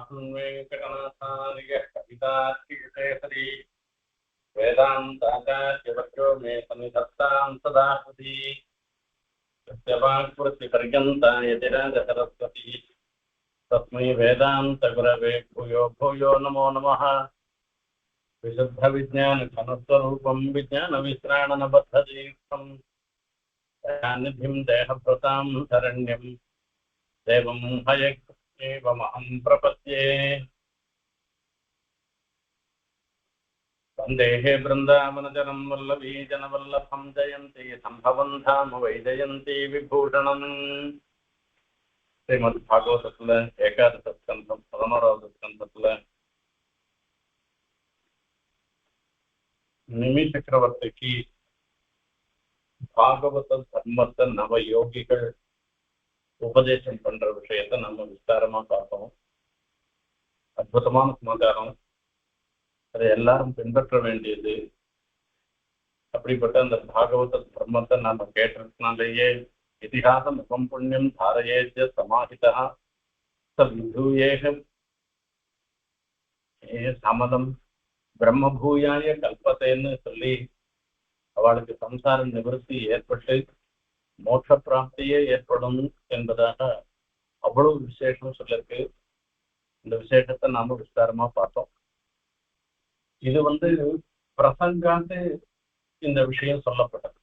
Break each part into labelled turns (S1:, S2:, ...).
S1: श्रीमान् वेङ्कटनाथार्य कवितार्किकेसरी वेदान्ताचार्यवर्यो मे सन्निधत्तां सदा हृदि सत्यवाक्कृतिपर्यन्ता यतिराजसरस्वती तस्मै वेदान्तगुरवे भूयो भूयो नमो नमः। विशुद्धविज्ञानघनस्वरूपं विज्ञानविश्राणनबद्धदीक्षं दयानिधिं देहभृतां शरण्यं देवं हयग्रीवमहं प्रपद्ये। वन्देहे बृन्दावनजनं वल्लभीजनवल्लभं जयन्ती सम्भवं धाम वैजयन्ती विभूषणम्। श्रीमद्भागवतத்துல ஏகாதச ஸ்கந்தம் 11வது ஸ்கந்தத்துல நிமி சக்கரவர்த்திக்கு பாகவத தர்மத்தை நவ யோகிகள் உபதேசம் பண்ற விஷயத்த நம்ம விஸ்தாரமா பார்த்தோம். அற்புதமான சமாச்சாரம், அதை எல்லாரும் பின்பற்ற வேண்டியது. அப்படிப்பட்ட அந்த பாகவத தர்மத்தை நாம கேட்டதுனாலேயே இதிகாச முகம் புண்ணியம் தாரயேஜ சமாஹிதா விதூயேக சமதம் பிரம்மபூயாய கல்பத்தைன்னு சொல்லி அவளுக்கு சம்சார நிவர்த்தி ஏற்பட்டு மோட்ச பிராப்தியே ஏற்படும் என்பதாக அவ்வளவு விசேஷம் சொல்லிருக்கு. இந்த விசேஷத்தை நாம விஸ்தாரமா பார்த்தோம். இது பிரசங்காத்து இந்த விஷயம் சொல்லப்பட்டது.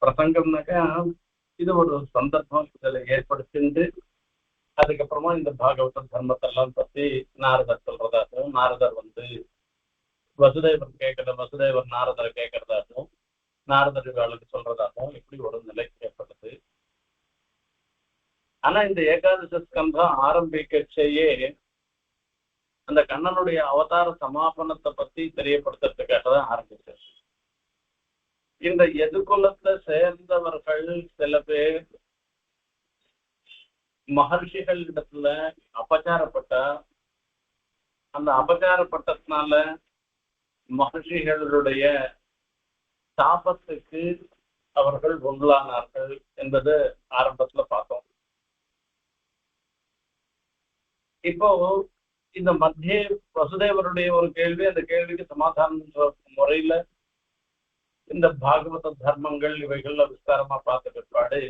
S1: பிரசங்கம்னாக்கா இது ஒரு சந்தர்ப்பம் இதுல ஏற்படுத்திட்டு அதுக்கப்புறமா இந்த பாகவத தர்மத்தெல்லாம் பத்தி நாரதர் சொல்றதாகவும், நாரதர் வசுதேவர் வசுதேவர் நாரதரை கேட்கறதாகவும், நாரதர் இவாளுக்கு சொல்றதாகவும் இப்படி ஒரு நிலை ஏற்பட்டது. ஆனா இந்த ஏகாதச ஸ்கந்தம் ஆரம்பிக்கச்சேயே அந்த கண்ணனுடைய அவதார சமாபனத்தை பத்தி தெரியப்படுத்துறதுக்காக தான் ஆரம்பிச்சது. இந்த எதுகுலத்தை சேர்ந்தவர்கள் சில பேர் மகர்ஷிகள் இடத்துல அபச்சாரப்பட்டா, அந்த அபச்சாரப்பட்டதுனால மகர்ஷிகளுடைய சாபத்துக்கு அவர்கள் உள்ளானார்கள் என்பது ஆரம்பத்துல பார்த்தோம். இப்போ இந்த மத்திய வசுதேவருடைய ஒரு கேள்வி, அந்த கேள்விக்கு சமாதான முறையில இந்த பாகவத தர்மங்கள் இவைகள்ல விஸ்தாரமா பார்த்த பிற்பாடு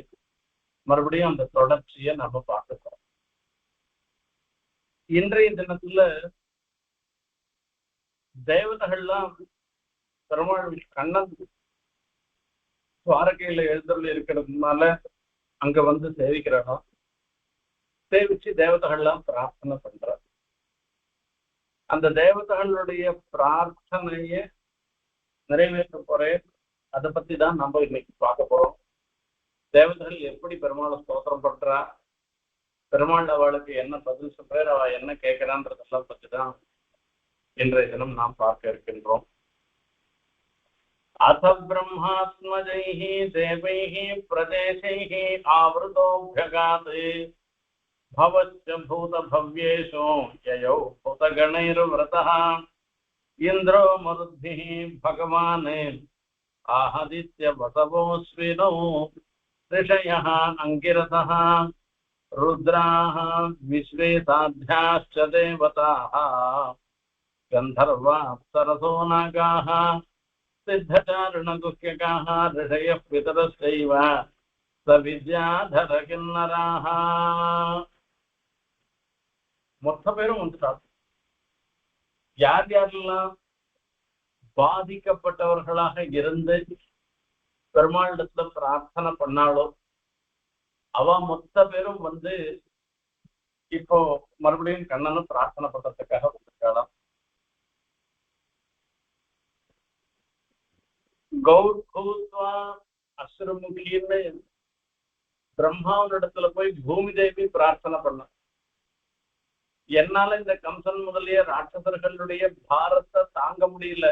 S1: மறுபடியும் அந்த தொடர்ச்சியை நம்ம பார்த்துக்கிறோம். இன்றைய தினத்துல தேவதைகள்லாம் பெருமாள் கண்ணன் துவாரகையில எழுந்தருள் இருக்கிறதுனால அங்க சேவிக்கிறானோ, சேவிச்சு தேவதைகள்லாம் பிரார்த்தனை பண்றாங்க. அந்த தேவதைகளுடைய பிரார்த்தனைய நிறைவேற்ற போறேன். அதை பத்தி தான் நம்ம இன்னைக்கு பார்க்க போறோம். தேவதைகள் எப்படி பெருமாளை ஸ்தோத்திரம் பண்றா, பெருமாள் அவளுக்கு என்ன பதில் சொல்றார், அவ என்ன கேட்கிறான்றதெல்லாம் பத்தி தான் இன்றைய தினம் நாம் பார்க்க இருக்கின்றோம். அத பிரம்மாத்மஜைஹி தேவைஹி பிரதேசைஹி ஆவருதோப்யகாத் भवच्च भूत भव्येषु ययौ भूतगणैर्व्रतः इन्द्रो मरुद्भिः भगवान् आहदित्य वसवोऽश्विनौ ऋषयः अंगिरसः रुद्राः विश्वे साध्याश्च देवताः गन्धर्वाप्सरसो नागाः सिद्धचारणगुह्यकाः ऋषयः पितरश्चैव सविद्याधर किन्नराः. மொத்த பேரும் வந்துட்டாங்க. யார் யாரெல்லாம் பாதிக்கப்பட்டவர்களாக இருந்து பெருமாளிடத்துல பிரார்த்தனை பண்ணாலோ அவ மொத்த பேரும் இப்போ மறுபடியும் கண்ணனும் பிரார்த்தனை பண்றதுக்காக வந்துட்டாளாம். கௌர் பூத்வா அசுரமுகின்னு பிரம்மாவினிடத்துல போய் பூமி தேவி பிரார்த்தனை பண்ண, என்னால இந்த கம்சன் முதலிய ராட்சசர்களுடைய பாரத்தை தாங்க முடியல,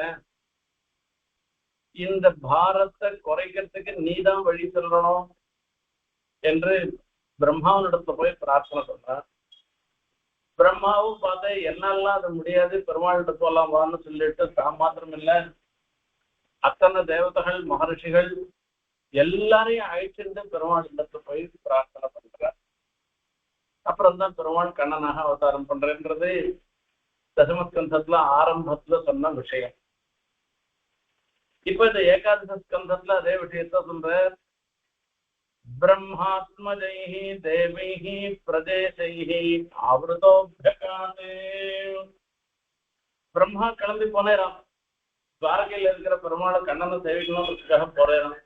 S1: இந்த பாரத்தை குறைக்கிறதுக்கு நீதான் வழி சொல்லணும் என்று பிரம்மாவினிடத்துல போய் பிரார்த்தனை பண்ற. பிரம்மாவும் பார்த்த என்னாலாம் அது முடியாது, பெருமாள்கிட்ட போலாம் வான்னு சொல்லிட்டு தான் மாத்திரம் இல்ல அத்தனை தேவதைகள் மகர்ஷிகள் எல்லாரையும் அழைச்சிட்டு பெருமாள் இடத்துல போய் பிரார்த்தனை பண்றார். அப்புறம் தான் பெருமாள் கண்ணனாக அவதாரம் பண்றேன்றது தசமஸ்கந்தத்துல ஆரம்பத்துல சொன்ன விஷயம். இப்ப இந்த ஏகாதச ஸ்கந்தத்துல அதே விஷயத்த சொல்ற. பிரம்மாத்மஜைஹி தேவைஹி பிரதேசைஹி ஆவருதோப்யகாதே. பிரம்மா கிளம்பி போனேராம், துவாரகையில இருக்கிற பெருமாளை கண்ணனை சேவிக்கணும்ன்றதுக்காக போறேராம்.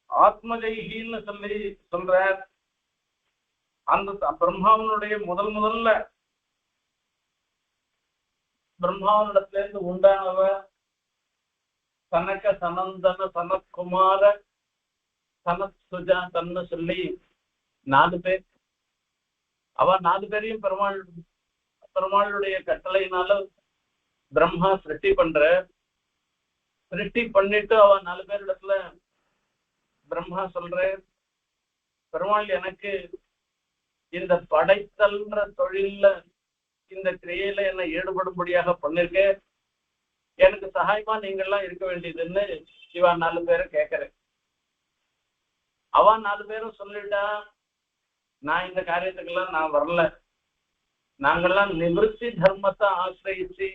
S1: ஆத்மஜைஹின்னு சொல்லி சொல்ற. அந்த பிரம்மாவனுடைய முதல்ல பிரம்மாவனிடத்துல இருந்து உண்டானவ சனக சனந்தன சனத்குமார சனத் சுஜாதன்னு சொல்லி 4 பேர். அவ 4 பேரையும் பெருமாளுடைய கட்டளையினால பிரம்மா சிருஷ்டி பண்ற. சிருஷ்டி பண்ணிட்டு அவ 4 பேரிடத்துல பிரம்மா சொல்ற, பெருமாள் எனக்கு இந்த படைத்தல்ன்ற தொழில்ல இந்த கிரியையில என்ன ஈடுபடும்படியாக பண்ணிருக்க, எனக்கு சகாயமா நீங்கள்லாம் இருக்க வேண்டியதுன்னு இவா 4 பேரை கேட்கிறேன். அவ 4 பேரும் சொல்லிட்டா, நான் இந்த காரியத்துக்கெல்லாம் நான் வரல, நாங்கெல்லாம் நிவர்த்தி தர்மத்தை ஆசிரியிச்சு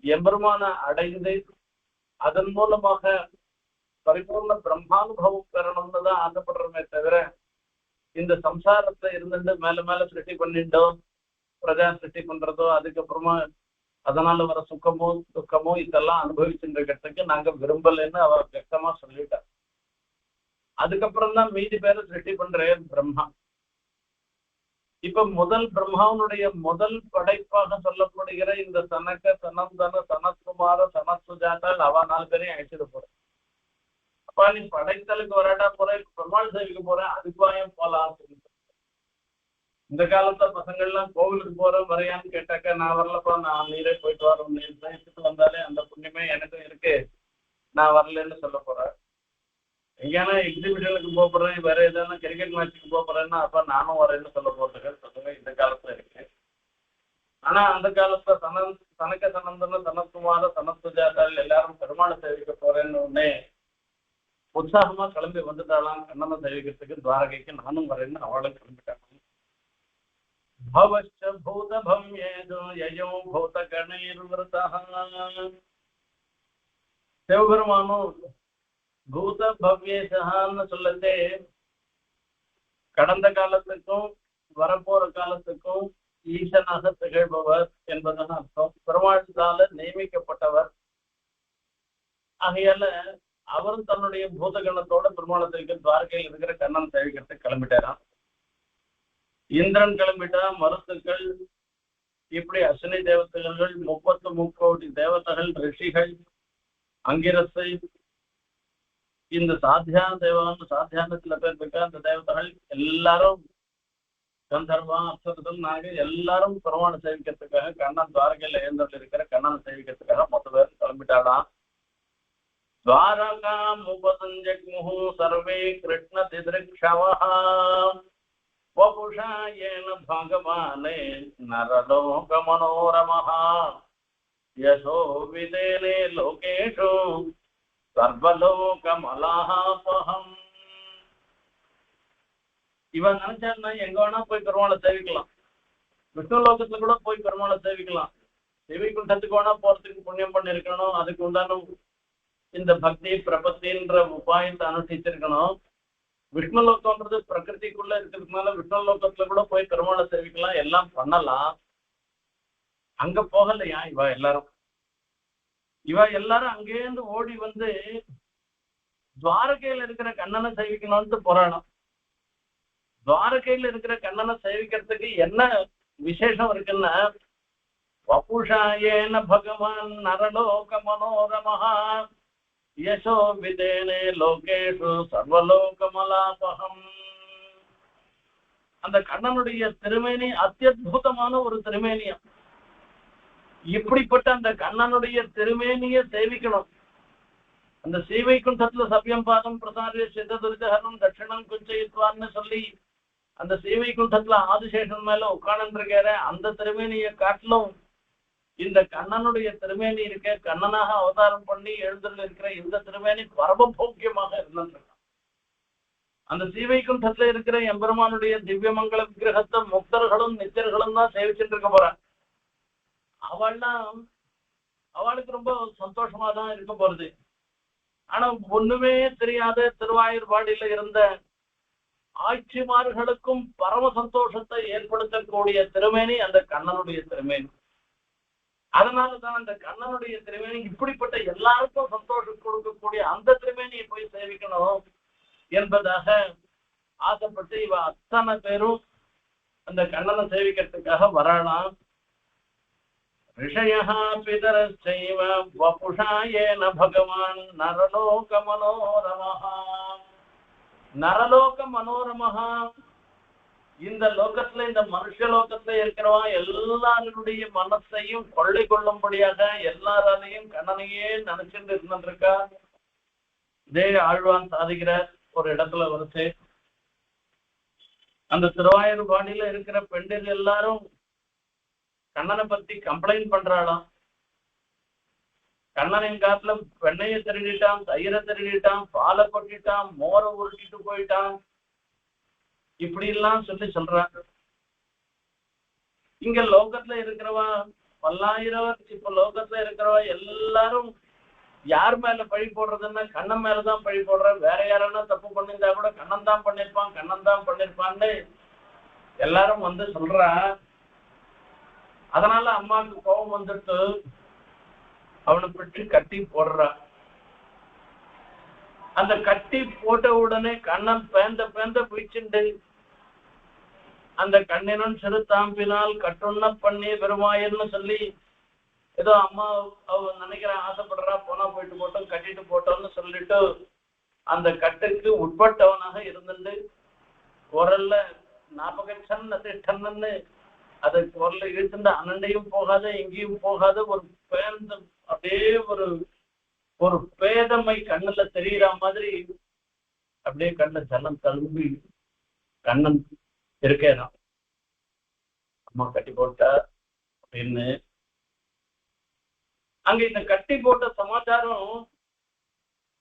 S1: எம்பெருமான அடைந்து அதன் மூலமாக பரிபூர்ண பிரம்மானுபவம் பெறணும்னு தான் ஆசைப்படுறோமே தவிர இந்த சம்சாரத்தை இருந்துட்டு மேல மேல சிருஷ்டி பண்ணிட்டோம், பிரஜா சிருஷ்டி பண்றதோ அதுக்கப்புறமா அதனால வர சுக்கமோ துக்கமோ இதெல்லாம் அனுபவிச்சுருக்கிறதுக்கு நாங்க விரும்பலைன்னு அவ வியக்தமா சொல்லிட்டா. அதுக்கப்புறம் தான் மீதி பேரை சிருஷ்டி பண்றேன் பிரம்மா. இப்ப பிரம்மாவனுடைய முதல் படைப்பாக சொல்லப்படுகிற இந்த சனக சனந்தன சனத்குமார சனத்சுஜாதால் அவ 4 பேரையும் அழைச்சிட்டு போறேன். அப்பா நீ படைத்தலுக்கு வராட்டா போறேன், பெருமாள் சேவிக்க போறேன், அதுக்காயம் போலாம். இந்த காலத்துல பசங்கள்லாம் கோவிலுக்கு போறோம் வரையான்னு கேட்டாக்கா, நான் வரலப்பா, நான் நீரே போயிட்டு வரோம், நீர் சேர்த்துட்டு வந்தாலே அந்த புண்ணியமே எனக்கும் இருக்கு, நான் வரலன்னு சொல்ல போறேன். எங்கேயானா எக்ஸிபிஷனுக்கு போறேன், வேற ஏதாவது கிரிக்கெட் மேட்சுக்கு போறேன்னா அப்ப நானும் வரேன்னு சொல்ல போறதுக்கு பசங்க இந்த காலத்துல இருக்கு. ஆனா அந்த காலத்துல சனக சனந்தன சனத்குமார சனத்சுஜாதால் எல்லாரும் பெருமாளை சேவிக்க போறேன்னு உடனே உற்சாகமா கிளம்பி வந்துட்டாலாம் கண்ணனை சேவிக்கிறதுக்கு துவாரகைக்கு. நானும் வரேன்னு அவளும் கிளம்பிட்டாங்க. भवश्च भूतभव्येषु ययो भूतगणैर्वृतः. சிவபெருமானும் பூத பவ்யேஷான்னு சொல்லத்தே கடந்த காலத்துக்கும் வரப்போற காலத்துக்கும் ஈசனாக திகழ்பவர் என்பதன் அர்த்தம். பெருமாளால நியமிக்கப்பட்டவர். ஆகையால அவரும் தன்னுடைய பூதகணத்தோட பெருமாளத்திற்கு துவாரகையில் இருக்கிற கண்ணன் சேவிக்கிறதுக்கு கிளம்பிட்டாராம். இந்திரன் கிளம்பிட்டா, மருத்துக்கள், இப்படி அஸ்வினி தேவதைகள், 33 கோடி தேவதைகள், ரிஷிகள், அங்கிரசை, இந்த சாத்தியான சில பேர் இருக்க அந்த தேவதைகள் எல்லாரும் கந்தர்வா அப்சரசல் நாக எல்லாரும் பெருமாளை சேவிக்கிறதுக்காக கண்ணன் துவாரகையில எழுந்தல் இருக்கிற கண்ணனை சேவிக்கிறதுக்காக மொத்த பேர் கிளம்பிட்டாலாம். துவாரகாம் உபசஞ்சக்முஹு சர்வே கிருஷ்ண திதிருக்ஷவா வபுஷாயேன பகவானே நரலோக மனோரமஹ யசோ விதேனே லோகேஷு சர்வலோகமலாபஹம். இவன் நினைச்சான்னா எங்க வேணா போய் பெருமாளை சேவிக்கலாம், விஷ்ணு லோகத்துல கூட போய் பெருமாளை சேவிக்கலாம். சிவைகுண்டத்துக்கு வேணா போறதுக்கு புண்ணியம் பண்ணி இருக்கணும், அதுக்கு உண்டான இந்த பக்தி பிரபத்தின்ற உபாயத்தை அனுஷ்டிச்சிருக்கணும். விஷ்ணு லோகம்ன்றது பிரகிருதிக்குள்ள இருக்கிறதுனால விஷ்ணு லோகத்துல கூட போய் பெருமாளை சேவிக்கலாம், எல்லாம் பண்ணலாம். அங்க போகலையா இவ எல்லாரும் அங்கேருந்து ஓடி வந்து துவாரகையில இருக்கிற கண்ணனை சேவிக்கணும்னு போறாளாம். துவாரகையில இருக்கிற கண்ணனை சேவிக்கிறதுக்கு என்ன விசேஷம் இருக்குன்னா, வபுஷாயேன பகவான் நரலோக மனோரமஹா யசோ விதேனே லோகேஷு சர்வலோகமலாபஹம். அந்த கண்ணனுடைய திருமேனி அத்தியுதமான ஒரு திருமேனியம். இப்படிப்பட்ட அந்த கண்ணனுடைய திருமேனியை சேவிக்கணும். அந்த சீவைகுண்டத்துல சபியம் பாதம் பிரசாரிய சித்ததுரிதஹரம் தட்சிணம் குஞ்சயித்வான்னு சொல்லி அந்த சீவைகுண்டத்துல ஆதிசேஷன் மேல உட்கார்ந்துருக்கிற அந்த திருமேனியை காட்டிலும் இந்த கண்ணனுடைய திருமேனி இருக்க, கண்ணனாக அவதாரம் பண்ணி எழுந்துள்ள இருக்கிற இந்த திருமேனி பரமபோக்கியமாக இருந்திருக்கான். அந்த ஸ்ரீவைகுண்டத்துல இருக்கிற எம்பெருமானுடைய திவ்யமங்கல விக்கிரகத்தை முக்தர்களும் நித்தியர்களும் தான் சேவிச்சுட்டு இருக்க போறா. அவளுக்கு ரொம்ப சந்தோஷமா தான் இருக்க போறது. ஆனா ஒண்ணுமே தெரியாத திருவாயூர்பாடியில இருந்த ஆட்சிமார்களுக்கும் பரம சந்தோஷத்தை ஏற்படுத்தக்கூடிய திருமேனி அந்த கண்ணனுடைய திருமேனி. அதனாலதான் அந்த கண்ணனுடைய திருமேனி இப்படிப்பட்ட எல்லாருக்கும் சந்தோஷம் கொடுக்கக்கூடிய அந்த திருமேனியை போய் சேவிக்கணும் என்பதாக ஆசைப்பட்டு இவ அத்தனை பேரும் அந்த கண்ணனை சேவிக்கிறதுக்காக வரலாம். ரிஷயா பிதரச்சைவ வபுஷாயேன பகவான் நரலோக மனோரமஹா. நரலோக மனோரமஹா, இந்த லோகத்துல இந்த மனுஷ லோகத்துல இருக்கிறவா எல்லாருடைய மனசையும் கொள்ளை கொள்ளும்படியாக எல்லாராலையும் கண்ணனையே நினைச்சுட்டு இருந்திருக்கா. இதே ஆழ்வான் சாதிக்கிற ஒரு இடத்துல வருது. அந்த திருவாயூர்பாடியில இருக்கிற பெண்கள் எல்லாரும் கண்ணனை பத்தி கம்ப்ளைண்ட் பண்றாளாம். கண்ணனின் காட்டுல வெண்ணையை திருடிட்டான், தயிரை திருடிட்டான், பாலை கொட்டிட்டான், மோரை உருட்டிட்டு போயிட்டான், இப்படி எல்லாம் சொல்றாங்க. இங்க லோகத்துல இருக்கிறவா பல்லாயிரம், இப்ப லோகத்துல இருக்கிறவா எல்லாரும் யார் மேல பழி போடுறதுன்னா கண்ணன் மேலதான் பழி போடுற. வேற யாரன்னா தப்பு பண்ணியிருந்தா கூட கண்ணன் தான் பண்ணிருப்பான்னு எல்லாரும் வந்து சொல்றா. அதனால அம்மாவுக்கு கோபம் வந்துட்டு அவனை பிடிச்சு கட்டி போடுறா. அந்த கட்டி போட்ட உடனே கண்ணன் பேந்த பிடிச்சுண்டு அந்த கண்ணினும் சிறு தாம்பினால் கட்டுண்ண பண்ணி பெருமாயன்னு சொல்லி ஏதோ அம்மா அவ நினைக்கிறேன் ஆசைப்படுறா, போனா போயிட்டு போட்டோம் கட்டிட்டு போட்டோம்னு சொல்லிட்டு அந்த கட்டுக்கு உட்பட்டவனாக இருந்துட்டு குரல்ல ஞாபகச்சன்னு அதை குரல்ல இழுத்துட்டு அனண்டையும் போகாத எங்கேயும் போகாத ஒரு பேந்த அப்படியே ஒரு பேதமை கண்ணுல தெரியுற மாதிரி அப்படியே கண்ண ஜலம் தழும்பி கண்ணன் இருக்கேதான் அம்மா கட்டி போட்டா அப்படின்னு. அங்க இந்த கட்டி போட்ட சமாச்சாரம்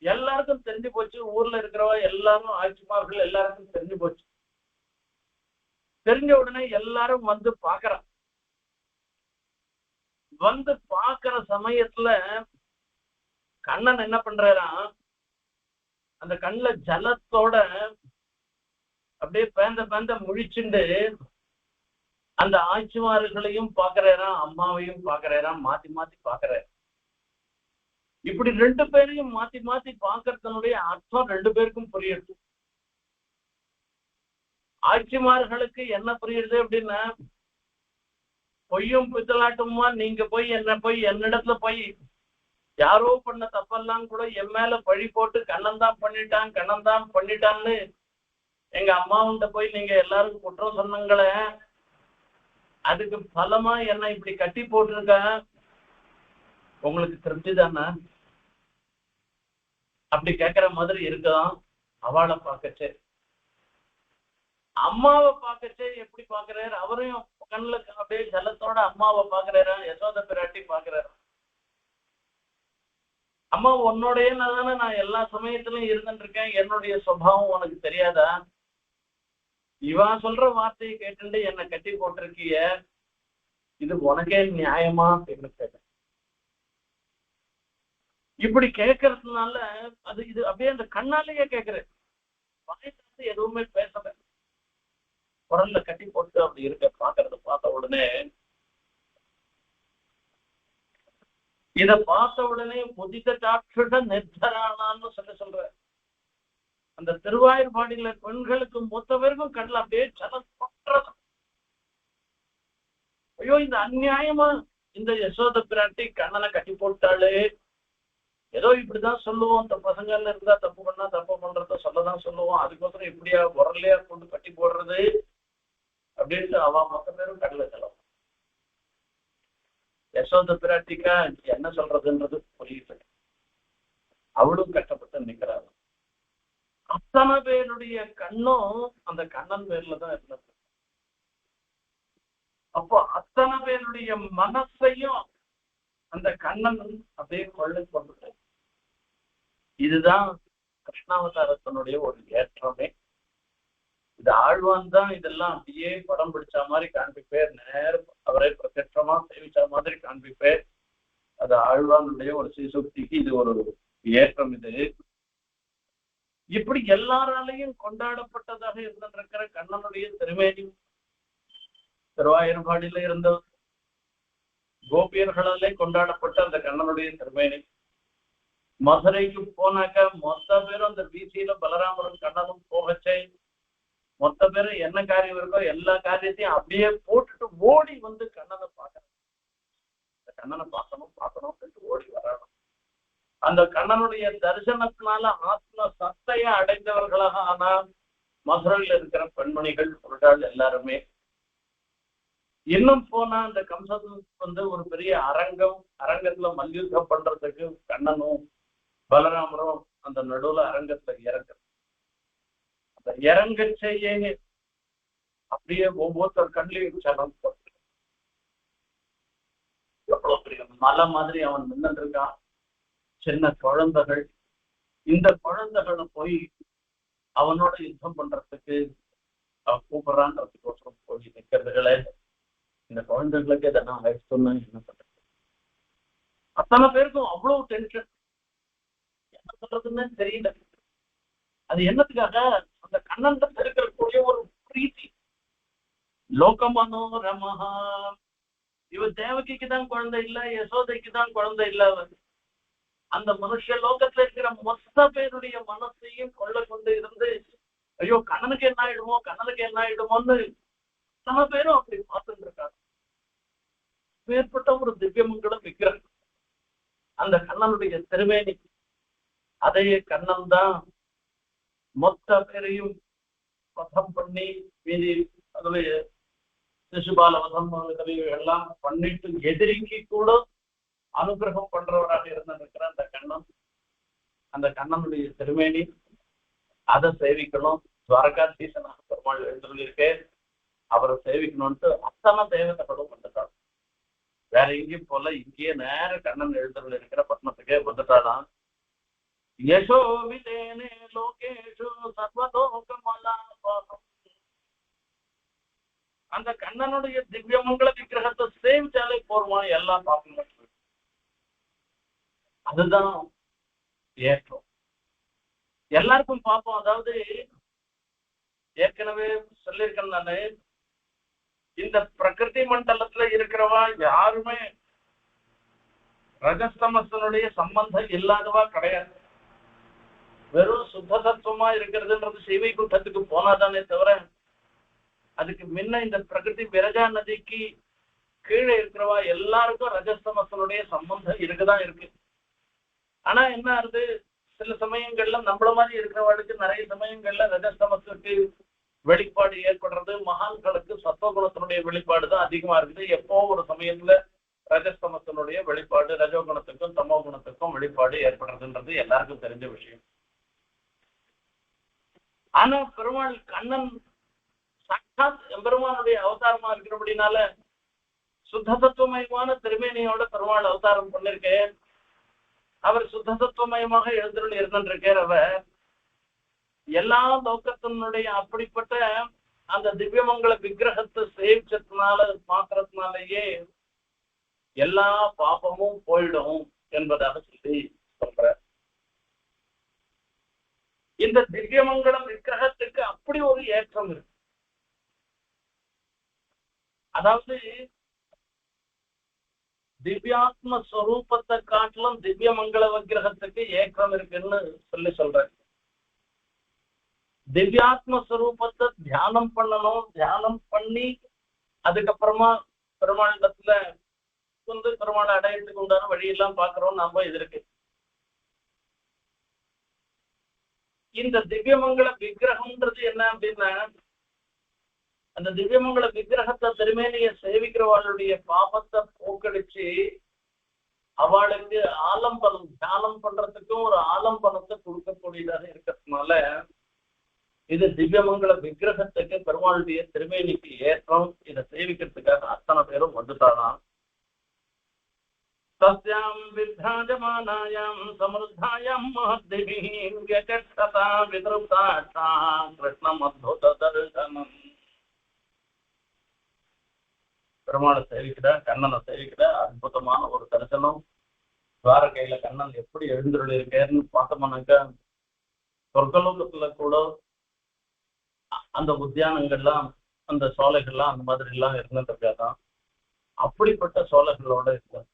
S1: எல்லாருக்கும் தெரிஞ்சு போச்சு. ஊர்ல இருக்கிறவா எல்லாரும் ஆட்சிமார்கள் எல்லாருக்கும் தெரிஞ்சு போச்சு. தெரிஞ்ச உடனே எல்லாரும் வந்து பாக்குறான். வந்து பாக்குற சமயத்துல கண்ணன் என்ன பண்றாராம், அந்த கண்ணுல ஜலத்தோட அப்படியே பேந்த முழிச்சுண்டு அந்த ஆட்சிமார்களையும் பாக்குறாராம், அம்மாவையும் பாக்குறாராம், மாத்தி மாத்தி பாக்குறாரு. இப்படி ரெண்டு பேரையும் மாத்தி மாத்தி பாக்குறதனுடைய அர்த்தம் ரெண்டு பேருக்கும் புரியுது. ஆட்சிமார்களுக்கு என்ன புரியுது அப்படின்னா, பொய்யும் பித்தலாட்டுமா நீங்க போய் என்னிடத்துல போய் யாரோ பண்ண தப்பெல்லாம் கூட என் மேல பழி போட்டு கண்ணன் தான் பண்ணிட்டான்னு எங்க அம்மாவுண்ட போய் நீங்க எல்லாருக்கும் குற்றம் சொன்னங்களே, அதுக்கு பலமா என்ன இப்படி கட்டி போட்டிருக்க, உங்களுக்கு திருப்தி தானே அப்படி கேட்கிற மாதிரி இருக்குதான். அவளை பார்க்கச்சே அம்மாவை பார்க்கச்சே எப்படி பாக்குறாரு, அவரையும் கண்ணுல அப்படியே ஜலத்தோட அம்மாவை பாக்குறாரு, யசோத பிராட்டி பாக்குறாரு. அம்மா உன்னோடைய தானே நான் எல்லா சமயத்திலும் இருந்துட்டு இருக்கேன், என்னுடைய சுபாவம் உனக்கு தெரியாதா, இவன் சொல்ற வார்த்தையை கேட்டுட்டு என்னை கட்டி போட்டிருக்கிய, இது உனக்கே நியாயமா அப்படின்னு கேட்டேன். இப்படி கேட்கறதுனால அது இது அப்படியே அந்த கண்ணாலேயே கேட்கிறேன், வாய்ப்பு எதுவுமே பேசல, குரல்ல கட்டி போட்டு அப்படி இருக்க பாக்குறத பார்த்த உடனே இத பார்த்த உடனே முதித சாட்சுட நிர்தரானான்னு சொல்ற. அந்த திருவாயூர்பாடியில பெண்களுக்கு மொத்த பேருக்கும் கண்ணில் அப்படியே சலம் பண்றது. ஐயோ இந்த அநியாயமா இந்த யசோத பிராட்டி கண்ணனை கட்டி போட்டாளே, ஏதோ இப்படிதான் சொல்லுவோம், இந்த பசங்கள்ல இருந்தா தப்பு பண்ணா தப்பு பண்றத சொல்லதான் சொல்லுவோம், அதுக்கோசரம் இப்படியா உரலையா கொண்டு கட்டி போடுறது அப்படின்ட்டு அவ மொத்த பேரும் கடல செலவு. யசோத பிராட்டிக்கா என்ன சொல்றதுன்றது புரியுது, அவளும் கஷ்டப்பட்டு நிக்கிறாள். அத்தனை பேருடைய கண்ணும் அந்த கண்ணன் பேர்லதான் இருந்தது. அப்போ அத்தனை பேருடைய மனசையும் அந்த கண்ணன் அப்படியே கொள்ளை கொண்டுட்டு, இதுதான் கிருஷ்ணாவதாரத்தினுடைய ஒரு ஏற்றமே. இது ஆழ்வான் தான் இதெல்லாம் அப்படியே படம் பிடிச்ச மாதிரி காண்பிப்பேர், நேரம் அவரை பிரத்யட்சமா சேவிச்ச மாதிரி காண்பிப்பேர். அது ஆழ்வானுடைய ஒரு சீசுக்திக்கு இது ஒரு ஏற்றம். இது இப்படி எல்லாராலையும் கொண்டாடப்பட்டதாக இருந்திருக்கிற கண்ணனுடைய திருமேனி, திருவாயூர்பாடியில இருந்த கோபியர்களாலே கொண்டாடப்பட்ட அந்த கண்ணனுடைய திருமேனி, மதுரைக்கு போனாக்க மொத்த பேரும் அந்த வீதியில பலராமரும் கண்ணனும் போகச்சே மொத்த பேரும் என்ன காரியம் இருக்கோ எல்லா காரியத்தையும் அப்படியே போட்டுட்டு ஓடி வந்து கண்ணனை பார்க்கணும். அந்த கண்ணனை பார்க்கணும் ஓடி வரணும். அந்த கண்ணனுடைய தரிசனத்தினால ஆத்ம சத்தைய அடைந்தவர்களாக ஆனா மதுரையில் இருக்கிற பெண்மணிகள் பொருட்டாள் எல்லாருமே. இன்னும் போனா அந்த கம்சன் ஒரு பெரிய அரங்கத்துல மல்யுத்தம் பண்றதுக்கு கண்ணனும் பலராமரும் அந்த நடுவுல அரங்கத்துல அந்த இறங்க செய்ய அப்படியே ஒவ்வொருத்தர் கண்ணிலையும் சலம் எவ்வளவு பெரிய மலை மாதிரி அவன் நின்று இருக்கான். சின்ன குழந்தைகள், இந்த குழந்தைகளை போய் அவனோட யுத்தம் பண்றதுக்கு அவன் கூப்பிடறான்றதுக்கோசரம் போய் நிக்கிறதுகளே. இந்த குழந்தைகளுக்கு இதெல்லாம் ஆயிடுச்சுன்னா என்ன பண்றது? அத்தனை பேருக்கும் அவ்வளவு டென்ஷன், என்ன சொல்றதுன்னு தெரியல. அது என்னத்துக்காக? அந்த கண்ணன் இருக்கக்கூடிய ஒரு பிரீத்தி. லோகமனோ ரமஹா, இவ தேவகிக்கு தான் குழந்தை இல்ல, யசோதைக்கு தான் குழந்தை இல்ல. அந்த மனுஷ லோகத்துல இருக்கிற மொத்த பேருடைய மனசையும் கொண்டு இருந்து ஐயோ கண்ணனுக்கு என்ன ஆயிடுமோன்னு அத்தனை பேரும் அப்படி பார்த்துட்டு இருக்காங்க. மேற்பட்ட ஒரு திவ்யமங்கள விக்கிரகம் அந்த கண்ணனுடைய திருமேனி. அதையே கண்ணன் தான் மொத்த பேரையும் வதம் பண்ணி மீதி அதுல சிசுபால வதம் எல்லாம் பண்ணிட்டு எதிரிக்கு கூட அனுகிரகம் பண்றவராக இருந்திருக்கிற அந்த கண்ணன், அந்த கண்ணனுடைய திருமேனி, அதை சேவிக்கணும். துவாரகாதீசனாக பெருமாள் எழுந்திருக்கே அவரை சேவிக்கணும்ட்டு அத்தனை தேவதைகளும் வந்துட்டாள். வேற எங்கேயும் போல இங்கேயே நேர கண்ணன் எழுந்தருள் இருக்கிற பட்டணத்துக்கே வந்துட்டாளாம். யசோவிதேனே லோகேஷு சர்வலோகமலாபகம். அந்த கண்ணனுடைய திவ்யமங்கள விக்கிரகத்தை சேவிச்சாலே போருமா எல்லாம் பார்க்கணும். அதுதான் ஏற்றம். எல்லாருக்கும் பார்ப்போம். அதாவது ஏற்கனவே சொல்லியிருக்கேன் நானு, இந்த பிரகிருதி மண்டலத்துல இருக்கிறவா யாருமே ரஜஸ்தமசனுடைய சம்பந்தம் இல்லாதவா கிடையாது. வெறும் சுத்த தத்துவமா இருக்கிறதுன்றது சீவை கூட்டத்துக்கு போனாதானே தவிர, அதுக்கு முன்ன இந்த பிரகிருதி விரஜா நதிக்கு கீழே இருக்கிறவா எல்லாருக்கும் ரஜஸ்தமசனுடைய சம்பந்தம் இருக்குதான் இருக்கு. ஆனா என்ன ஆகுது, சில சமயங்கள்ல நம்மள மாதிரி இருக்கிறவாளுக்கு நிறைய சமயங்கள்ல ரஜஸ்தமசுக்கு வெளிப்பாடு ஏற்படுறது, மகான்களுக்கு சத்துவகுணத்தினுடைய வெளிப்பாடு தான் அதிகமா இருக்குது. எப்போ ஒரு சமயத்துல ரஜஸ்தமத்தினுடைய வெளிப்பாடு, ரஜோகுணத்துக்கும் தமோ குணத்துக்கும் வெளிப்பாடு ஏற்படுறதுன்றது எல்லாருக்கும் தெரிஞ்ச விஷயம். ஆனா பெருமாள் கண்ணன் சாட்சாத் எம்பெருமானுடைய அவதாரமா இருக்கிறபடினால சுத்த தத்துவமயமான திருமேனியோட பெருமாள் அவதாரம் பண்ணிருக்கேன். அவர் சுத்த தத்துவமயமாக எழுந்தருள் இருந்திருக்கார். அவர் எல்லா லோகத்தினுடைய அப்படிப்பட்ட அந்த திவ்யமங்கள விக்கிரகத்தை சேவிச்சதுனால மாத்திரத்தினாலேயே எல்லா பாபமும் போயிடும் என்பதாக சொல்லி சொல்ற. இந்த திவ்யமங்கள விக்கிரகத்துக்கு அப்படி ஒரு ஏற்றம் இருக்கு. அதாவது திவ்யாத்ம ஸ்வரூபத்தை காட்டிலும் திவ்யமங்கள விக்கிரகத்துக்கு ஏற்றம் இருக்குன்னு சொல்ற. திவ்யாத்ம ஸ்வரூபத்தை தியானம் பண்ணணும். தியானம் பண்ணி அதுக்கப்புறமா பெருமாண்டத்துல பெருமாளை அடையத்துக்கு உண்டான வழியெல்லாம் பாக்குறோம் நாம. இது இருக்கு. இந்த திவ்யமங்கள விக்கிரகம்ன்றது என்ன அப்படின்னா, அந்த திவ்யமங்கள விக்கிரகத்தை திருமேனிய சேவிக்கிறவாளுடைய பாபத்தை போக்கடிச்சு அவளுக்கு ஆலம்பனம், தியானம் பண்றதுக்கும் ஒரு ஆலம்பனத்தை கொடுக்கக்கூடியதாக இருக்கிறதுனால இது திவ்யமங்கள விக்கிரகத்துக்கு பெருமாளுடைய திருமேனிக்கு ஏற்றம். இதை சேவிக்கிறதுக்காக அத்தனை பேரும் வந்துட்டாலாம். तस्यां विभ्राजमानायां समृद्धायां महद्दिभिः व्यचक्षता विदृप्ता कृष्णमद्भुतदर्शनम् பெருமாளை சேவிக்கிற கண்ணனை சேவிக்கிற அற்புதமான ஒரு தரிசனம். துவாரகையில கண்ணன் எப்படி எழுந்துள்ள இருக்கேன்னு பார்த்தோம்னாக்கா சொர்க்கலோகத்துல கூட அந்த உத்தியானங்கள்லாம் அந்த சோலைகள்லாம் அந்த மாதிரி எல்லாம் இருந்துருக்காதான். அப்படிப்பட்ட சோலைகளோட இருக்க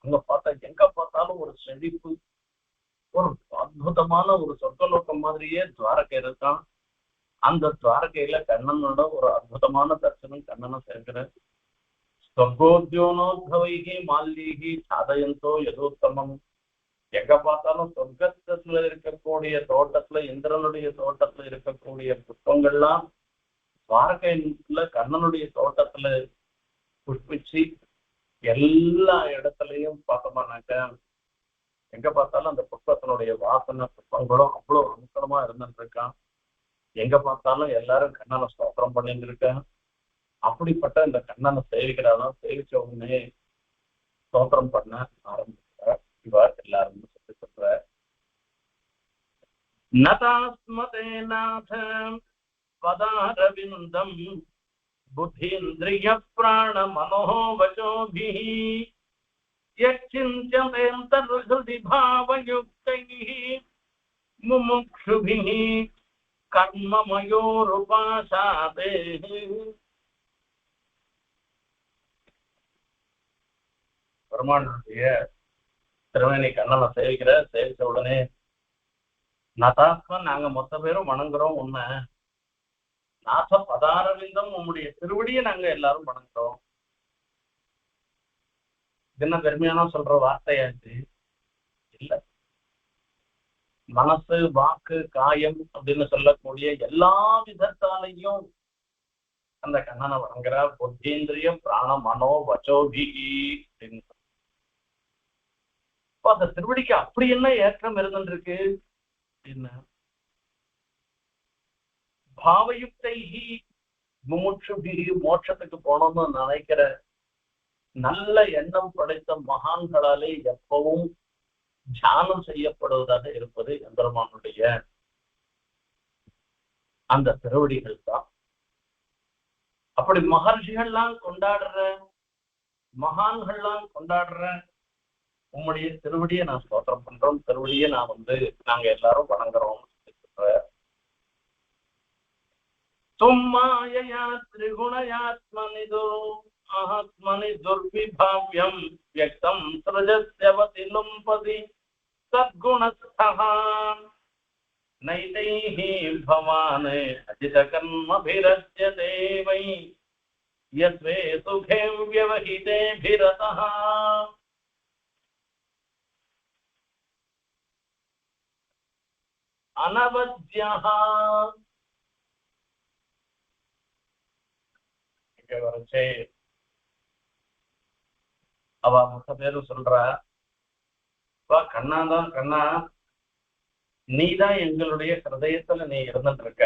S1: அங்க பார்த்தா எங்க பார்த்தாலும் ஒரு செழிப்பு, ஒரு அற்புதமான ஒரு சொர்க்கலோகம் மாதிரியே துவாரகை இருக்கான். அந்த துவாரகையில கண்ணனோட ஒரு அற்புதமான தரிசனம் கண்ணனை சேர்க்கிற சொர்க்கோத்யோனோத்பவைகி மால்யீகி சாதயந்தோ யதோத்தமம். எங்க பார்த்தாலும் சொர்க்கத்துல இருக்கக்கூடிய தோட்டத்துல இந்திரனுடைய தோட்டத்துல இருக்கக்கூடிய புஷ்பங்கள்லாம் துவாரகையில கண்ணனுடைய தோட்டத்துல புஷ்பிச்சு எல்லா இடத்துலயும் பார்த்தோம்னாக்க எங்க பார்த்தாலும் அந்த புஷ்பத்தினுடைய வாசனை புஷ்பங்களும் அவ்வளவு அனுகூலமா இருந்துட்டு இருக்கான். எங்க பார்த்தாலும் எல்லாரும் கண்ணனை ஸ்தோத்திரம் பண்ணிட்டு இருக்கேன். அப்படிப்பட்ட இந்த கண்ணனை சேவிக்கிறாதான் சேவிச்ச உடனே ஸ்தோத்திரம் பண்ண ஆரம்பிக்கிறார். இவர் எல்லாரும் சொல்லி சொல்ற நதாஸ்மதே நாத பதாரவிந்தம் புத்தீந்திரிய பிராண மனோவசோபிः யச்சிந்த்யந்தர்ஹ்ருதி பாவயுக்தைः முமுக்ஷுபிः கர்மமயோருபாசாதே. பெருமாளுடைய திருவேணி கண்ணனை சேவிச்ச உடனே நதாத்மன் நாங்க மொத்த பேரும் வணங்குறோம் உண்மை. நாச பதாரவிந்தம் உம்முடைய திருவடியை நாங்க எல்லாரும் வணங்குறோம். என்ன பெருமையான சொல்ற வார்த்தையாச்சு இல்ல. மனசு வாக்கு காயம் அப்படின்னு சொல்லக்கூடிய எல்லா விதத்தாலையும் அந்த கண்ணனை வணங்குறார். புத்தீந்திரியம் பிராண மனோ வச்சோபி அப்படின்னு அந்த திருவடிக்கு அப்படி என்ன ஏற்றம் இருந்துருக்கு என்ன பாவயுக்தைஹி முமுட்சுபிஹி மோட்சத்துக்கு போனோம்னு நினைக்கிற நல்ல எண்ணம் படைத்த மகான்களாலே எப்பவும் தியானம் செய்யப்படுவதாக இருப்பது எம்பெருமானுடைய அந்த திருவடிகள் தான். அப்படி மகர்ஷிகள்லாம் கொண்டாடுற மகான்கள்லாம் கொண்டாடுற உம்முடைய திருவடியை நான் ஸ்தோத்திரம் பண்றோம். திருவடியை நாங்க எல்லாரும் வணங்குறோம். தும்மாயயா திரிகுணயாத்மனிதோ ஆத்மனி துர்விபாவ்யம் வ்யக்தம் ஸ்ருஜஸ்யவதி லும்பதி சத்குணஸ்தஹ நைதைஹி பவான் அஜிதகர்மபிரஜ்யதே வை யஸ்வே சுகே வியவஹிதேபிரதஹ. அனவத்யஹ வரைச்சே அவ மொத்த பேரும் சொல்றா, கண்ணாதான் கண்ணா, நீதான் எங்களுடைய ஹிருதயத்துல நீ இருந்துட்டு இருக்க.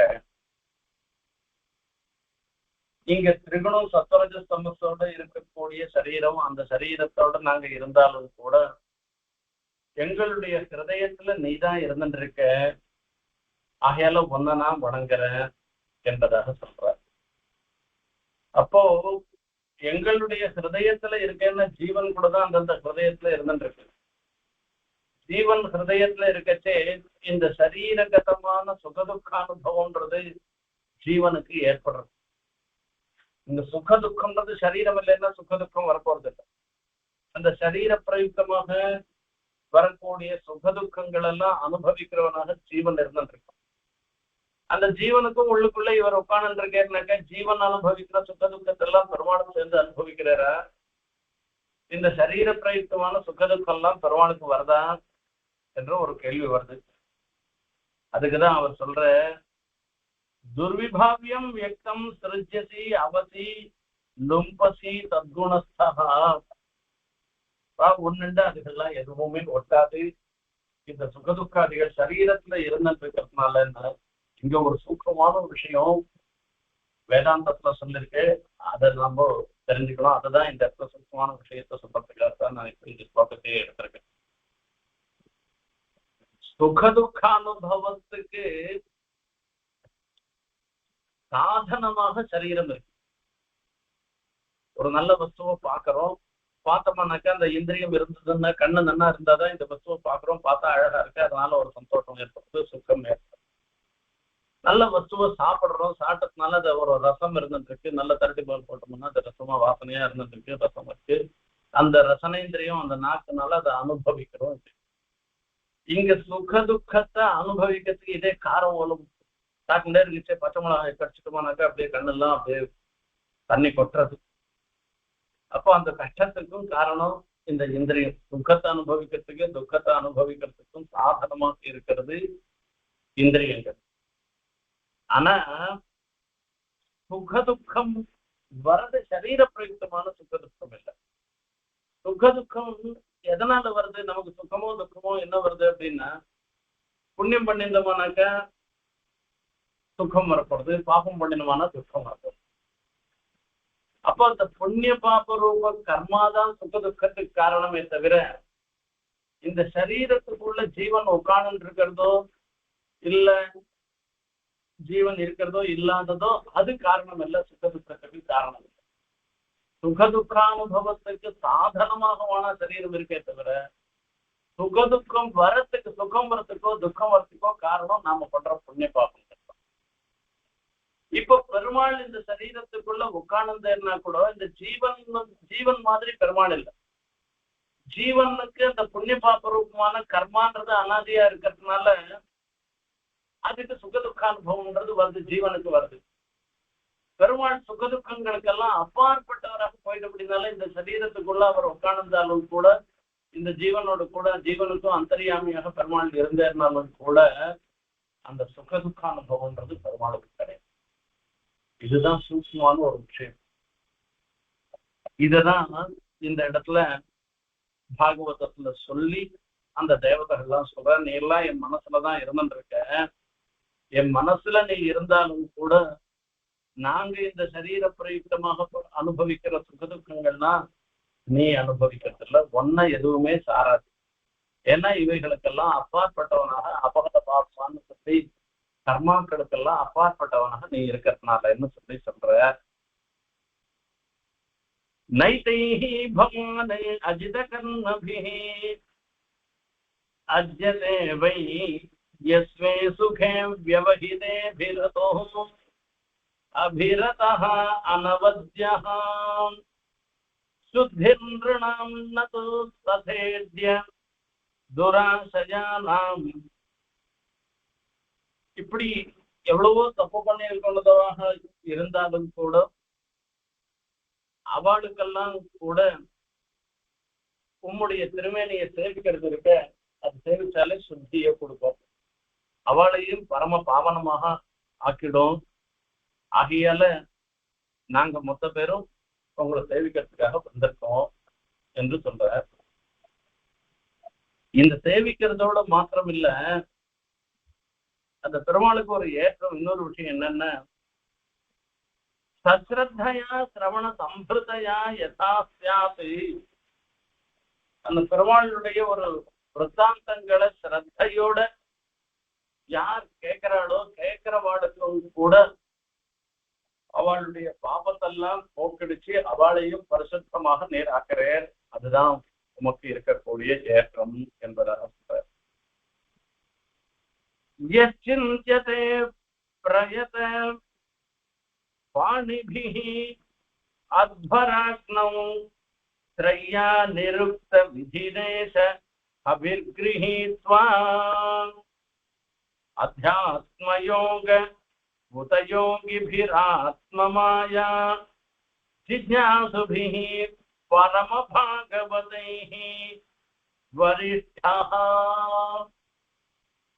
S1: இங்க திரிகுணம் சத்வரஜ ஸ்தம்பத்தோட இருக்கக்கூடிய சரீரம், அந்த சரீரத்தோட நாங்க இருந்தாலும் கூட எங்களுடைய ஹிருதயத்துல நீதான் இருந்துட்டு இருக்க. ஆகையால ஒன்ன நான் வணங்குறேன் என்பதாக சொல்ற. அப்போ எங்களுடைய ஹிருதயத்துல இருக்கேன்னா ஜீவன் கூட தான் அந்தந்த ஹிருதயத்துல இருந்துட்டு இருக்கு. ஜீவன் ஹிருதயத்துல இருக்கச்சே இந்த சரீரகதமான சுகதுக்கானுபவம்ன்றது ஜீவனுக்கு ஏற்படுறது. இந்த சுகதுக்கம்ன்றது சரீரம் இல்லைன்னா சுகதுக்கம் வரப்போறது இல்லை. அந்த சரீர பிரயுக்தமாக வரக்கூடிய சுகதுக்கங்கள் எல்லாம் அனுபவிக்கிறவனாக ஜீவன் இருந்துட்டு இருக்கும். அந்த ஜீவனுக்கும் உள்ளுக்குள்ள இவர் உட்கார்ந்து இருக்கேன்னாக்க ஜீவன் அனுபவிக்கிற சுகதுக்கத்தை எல்லாம் பெருமாளும் சேர்ந்து அனுபவிக்கிறாரா? இந்த சரீர பிரயுக்தமான சுகதுக்கம் எல்லாம் பெருமாளுக்கு வருதா என்ற ஒரு கேள்வி வருது. அதுக்குதான் அவர் சொல்ற, துர்விபாவியம் வியக்தம் சிருஜ்யசி அவசி லும்பசி தத்குணஸ்தா. ஒன்னுண்டு அதுகள்லாம் எதுவுமே ஒட்டாது. இந்த சுகதுக்காதிகள் சரீரத்துல இருந்துட்டு இருக்கிறதுனால இங்க ஒரு சூக்கமான ஒரு விஷயம் வேதாந்தத்துல சொல்லிருக்கு. அதை நம்ம தெரிஞ்சுக்கணும். அதுதான் இந்த இடத்துல சூக்கமான விஷயத்த சொல்றதுக்காக தான் நான் இப்படி இந்த ஸ்லோகத்தையே எடுத்திருக்கேன். சுகதுக்கானுபவத்துக்கு சாதனமாக சரீரம் இருக்கு. ஒரு நல்ல வஸ்துவை பார்க்கிறோம், பார்த்தோம்னாக்கா அந்த இந்திரியம் இருந்ததுன்னா, கண்ணு நன்னா இருந்தாதான் இந்த வஸ்துவை பார்க்கிறோம், பார்த்தா அழகா இருக்கு, அதனால ஒரு சந்தோஷம் ஏற்படுது, சுகம் ஏற்படுது. நல்ல வஸ்துவை சாப்பிடுறோம், சாப்பிட்டதுனால அது ஒரு ரசம் இருந்துட்டு இருக்கு, நல்ல தரட்டி பால் போட்டோம்னா அது ரசமா வாசனையா இருந்துட்டு இருக்கு, ரசம் இருக்கு, அந்த ரசனேந்திரியம் அந்த நாக்குனால அதை அனுபவிக்கிறோம். இங்க சுக துக்கத்தை அனுபவிக்கிறதுக்கு இதே காரம் ஓலும் சாப்பிட்டே இருந்துச்சு, பச்சை மிளகாய் கடிச்சிட்டோம்னாக்கா அப்படியே கண்ணெல்லாம் அப்படியே தண்ணி கொட்டுறது. அப்போ அந்த கஷ்டத்துக்கும் காரணம் இந்த இந்திரியம். சுகத்தை அனுபவிக்கிறதுக்கு துக்கத்தை அனுபவிக்கிறதுக்கும் சாதனமாக இருக்கிறது இந்திரியங்கள். ஆனா சுகதுக்கம் வரது சரீர பிரயுக்தமான சுகதுக்கம் இல்லை. சுகதுக்கம் எதனால வருது? நமக்கு சுகமோ துக்கமோ என்ன வருது அப்படின்னா, புண்ணியம் பண்ணிருந்தோம்னாக்கா சுகம் வரப்படுது, பாபம் பண்ணினோம்னா துக்கம் வரப்படுது. அப்போ அந்த புண்ணிய பாப ரூப கர்மாதான் சுக துக்கத்துக்கு காரணமே தவிர, இந்த சரீரத்துக்குள்ள ஜீவன் உட்கார்ந்து இருக்கிறதோ இல்ல ஜீவன் இருக்கிறதோ இல்லாததோ அது காரணம் இல்ல, சுக துக்கத்துக்கு காரணம் இல்லை. சுகதுக்கானுபவத்துக்கு சாதனமாகவான சரீரம் இருக்கே தவிர, சுகதுக்கம் வரத்துக்கு, சுகம் வரத்துக்கோ துக்கம் வரத்துக்கோ காரணம் நாம பண்ற புண்ணிய பாபம். இப்போ பெருமாள் இந்த சரீரத்துக்குள்ள உட்கார்ந்தேன்னா கூட இந்த ஜீவன் மாதிரி பெருமாள் இல்லை. ஜீவனுக்கு அந்த புண்ணிய பாப ரூபமான கர்மான்றது அனாதியா இருக்கிறதுனால அதுக்கு சுகதுக்கானுபவம்ன்றது வருது, ஜீவனுக்கு வருது. பெருமாள் சுகதுக்கங்களுக்கெல்லாம் அப்பாற்பட்டவராக போயிட்டு அப்படின்னால இந்த சரீரத்துக்குள்ள அவர் உட்கார்ந்தாலும் கூட, இந்த ஜீவனோட கூட, ஜீவனுக்கும் அந்தரியாமியாக பெருமாள் இருந்தேன்னாலும் கூட அந்த சுகதுக்கானுபவம்ன்றது பெருமாளுக்கு கிடையாது. இதுதான் சூக்ஷ்மமான ஒரு விஷயம். இததான் இந்த இடத்துல பாகவதத்துல சொல்லி அந்த தேவதைகள்லாம் சொல்ற, நீ எல்லாம் என் மனசுலதான் இருந்துட்டு இருக்க, என் மனசுல நீ இருந்தாலும் கூட நாங்க இந்த சரீர பிரயுக்தமாக அனுபவிக்கிற சுகதுக்கங்கள்னா நீ அனுபவிக்கிறது இல்ல, ஒன்ன எதுவுமே சாராது. ஏன்னா இவைகளுக்கெல்லாம் அப்பாற்பட்டவனாக அபகத பாப்பான்னு சொல்லி கர்மாக்களுக்கெல்லாம் அப்பாற்பட்டவனாக நீ இருக்கிறதுனாலன்னு சொல்லி சொல்ற. நைதைஹி பவானே அஜித கர்மபிஹி அஜ்யதே வை யஸ்வே சுகே வ்யவஹிதே பிரதோ அபிரதஹ அனவத்யஹ சுத்திர்நృணாம் நது ததேத்ய துராசயானாம். இப்படி எவ்வளவோ தப்பு பண்ணி இருக்கிறதாக இருந்தாலும் கூட அவளுக்கெல்லாம் கூட உம்முடைய திருமேனியை சேவிக்கிறது இருக்க, அது சேவிச்சாலே சுத்தியை கொடுக்கும், அவளையும் பரம பாவனமாக ஆக்கிடும். ஆகையால நாங்க மொத்த பேரும் உங்களை சேவிக்கிறதுக்காக வந்திருக்கோம் என்று சொல்ற. இந்த சேவிக்கிறதோட மாத்திரம் இல்ல, அந்த பெருமாளுக்கு ஒரு ஏற்றம் இன்னொரு விஷயம் என்னன்னா, சஸ்ரத்தையா சிரவண சம்பிருத்தையா யதாஸ்யாத்து, அந்த பெருமாளுடைய ஒரு விருத்தாந்தங்களை ஸ்ரத்தையோட யார் கேட்கிறாளோ கேட்கிறவாளுக்கும் கூட அவளுடைய பாபத்தெல்லாம் போக்கடிச்சு அவளையும் பரிசுத்தமாக நேராக்கிறேன். அதுதான் உமக்கு இருக்கக்கூடிய ஏற்றம் என்பதாக சொல்றார். யச்சிந்த்யதே பிரயத பாணிபிஹி அத்வராக்னௌ த்ரையா நிருக்த விதிதேஷ அபிர்கிருஹீத்வா அத்யாத்மயோக உதயோகிபிராத்மமாயா ஜிஜ்ஞாசுபிஹி பரம பாகவதைஹி வரிஷ்டஹ.